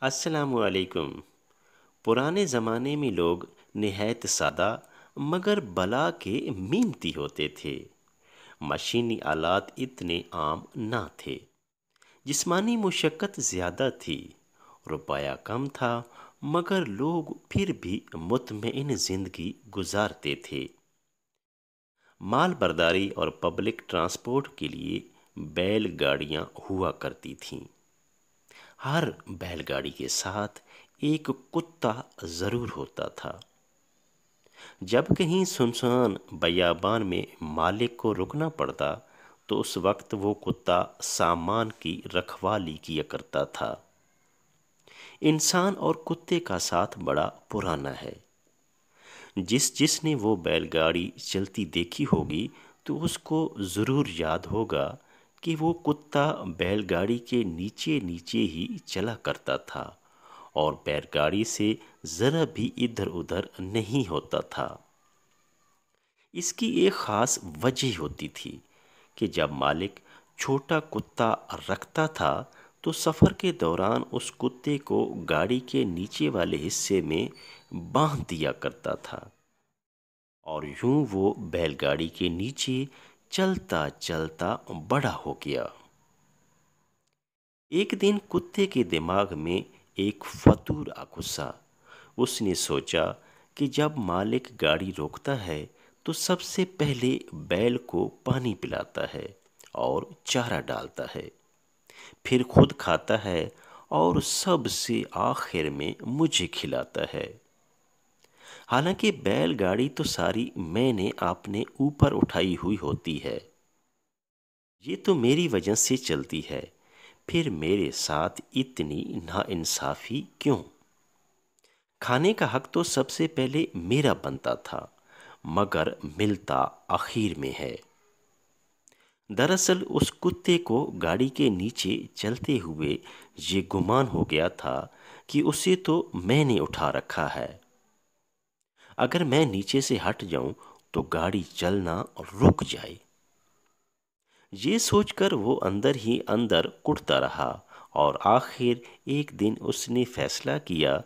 السلام علیکم۔ پرانے زمانے میں لوگ نہایت سادہ مگر بلا کے محنتی ہوتے تھے۔ مشینی آلات اتنے عام نہ تھے، جسمانی مشقت زیادہ تھی، روپیہ کم تھا، مگر لوگ پھر بھی مطمئن زندگی گزارتے تھے۔ مال برداری اور پبلک ٹرانسپورٹ کے لیے بیل گاڑیاں ہوا کرتی تھیں۔ ہر بیل گاڑی کے ساتھ ایک کتا ضرور ہوتا تھا۔ جب کہیں سنسان بیابان میں مالک کو رکنا پڑتا تو اس وقت وہ کتا سامان کی رکھوالی کیا کرتا تھا۔ انسان اور کتے کا ساتھ بڑا پرانا ہے۔ جس نے وہ بیل گاڑی چلتی دیکھی ہوگی تو اس کو ضرور یاد ہوگا کہ وہ کتا بیل گاڑی کے نیچے نیچے ہی چلا کرتا تھا اور بیل گاڑی سے ذرا بھی ادھر ادھر نہیں ہوتا تھا۔ اس کی ایک خاص وجہ ہوتی تھی کہ جب مالک چھوٹا کتا رکھتا تھا تو سفر کے دوران اس کتے کو گاڑی کے نیچے والے حصے میں باندھ دیا کرتا تھا، اور یوں وہ بیل گاڑی کے نیچے چلتا چلتا بڑا ہو گیا۔ ایک دن کتے کے دماغ میں ایک فطور آ گھسا۔ اس نے سوچا کہ جب مالک گاڑی روکتا ہے تو سب سے پہلے بیل کو پانی پلاتا ہے اور چارہ ڈالتا ہے، پھر خود کھاتا ہے اور سب سے آخر میں مجھے کھلاتا ہے۔ حالانکہ بیل گاڑی تو ساری میں نے اپنے اوپر اٹھائی ہوئی ہوتی ہے، یہ تو میری وجہ سے چلتی ہے، پھر میرے ساتھ اتنی ناانصافی کیوں؟ کھانے کا حق تو سب سے پہلے میرا بنتا تھا، مگر ملتا آخر میں ہے۔ دراصل اس کتے کو گاڑی کے نیچے چلتے ہوئے یہ گمان ہو گیا تھا کہ اسے تو میں نے اٹھا رکھا ہے، اگر میں نیچے سے ہٹ جاؤں تو گاڑی چلنا رک جائے۔ یہ سوچ کر وہ اندر ہی اندر کٹتا رہا، اور آخر ایک دن اس نے فیصلہ کیا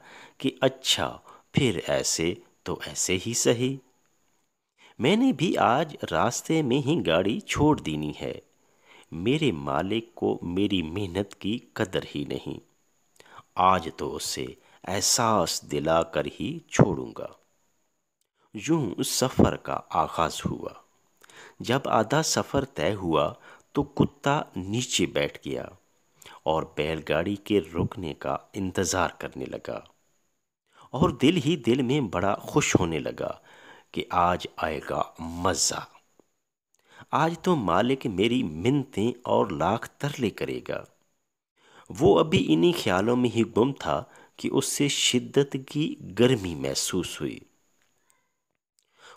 کہ اچھا پھر ایسے تو ایسے ہی سہی، میں نے بھی آج راستے میں ہی گاڑی چھوڑ دینی ہے۔ میرے مالک کو میری محنت کی قدر ہی نہیں، آج تو اسے احساس دلا کر ہی چھوڑوں گا۔ یوں سفر کا آغاز ہوا۔ جب آدھا سفر طے ہوا تو کتا نیچے بیٹھ گیا اور بیل گاڑی کے رکنے کا انتظار کرنے لگا، اور دل ہی دل میں بڑا خوش ہونے لگا کہ آج آئے گا مزہ، آج تو مالک میری منتیں اور لاکھ ترلے کرے گا۔ وہ ابھی انہی خیالوں میں ہی گم تھا کہ اس سے شدت کی گرمی محسوس ہوئی۔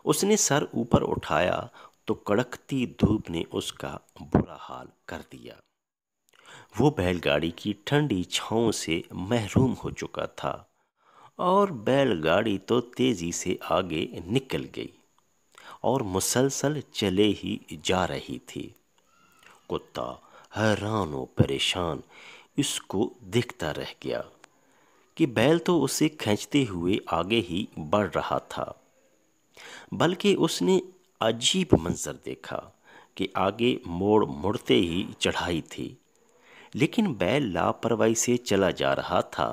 اس نے سر اوپر اٹھایا تو کڑکتی دھوپ نے اس کا برا حال کر دیا۔ وہ بیل گاڑی کی ٹھنڈی چھاؤں سے محروم ہو چکا تھا، اور بیل گاڑی تو تیزی سے آگے نکل گئی اور مسلسل چلے ہی جا رہی تھی۔ کتا حیران و پریشان اس کو دیکھتا رہ گیا کہ بیل تو اسے کھینچتے ہوئے آگے ہی بڑھ رہا تھا، بلکہ اس نے عجیب منظر دیکھا کہ آگے مڑتے ہی چڑھائی تھی، لیکن بیل لاپرواہی سے چلا جا رہا تھا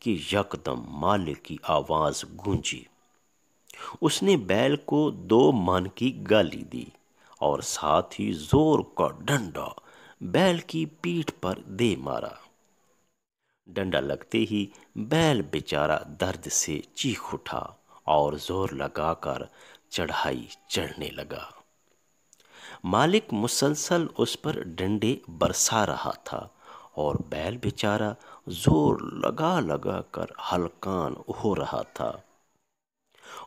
کہ یکدم مالک کی آواز گونجی۔ اس نے بیل کو 2 من کی گالی دی اور ساتھ ہی زور کا ڈنڈا بیل کی پیٹھ پر دے مارا۔ ڈنڈا لگتے ہی بیل بیچارہ درد سے چیخ اٹھا اور زور لگا کر چڑھائی چڑھنے لگا۔ مالک مسلسل اس پر ڈنڈے برسا رہا تھا اور بیل بیچارہ زور لگا لگا کر ہلکان ہو رہا تھا،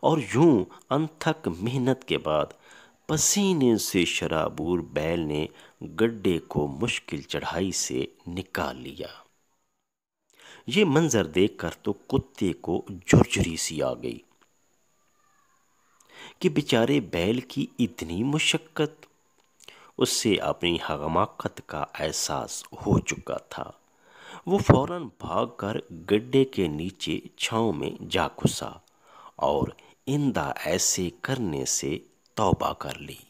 اور یوں انتھک محنت کے بعد پسینے سے شرابور بیل نے گڈھے کو مشکل چڑھائی سے نکال لیا۔ یہ منظر دیکھ کر تو کتے کو جھرجھری سی آ گئی کہ بیچارے بیل کی اتنی مشقت، اس سے اپنی حماقت کا احساس ہو چکا تھا۔ وہ فوراً بھاگ کر گڈھے کے نیچے چھاؤں میں جا گھسا اور آئندہ ایسے کرنے سے توبہ کر لی۔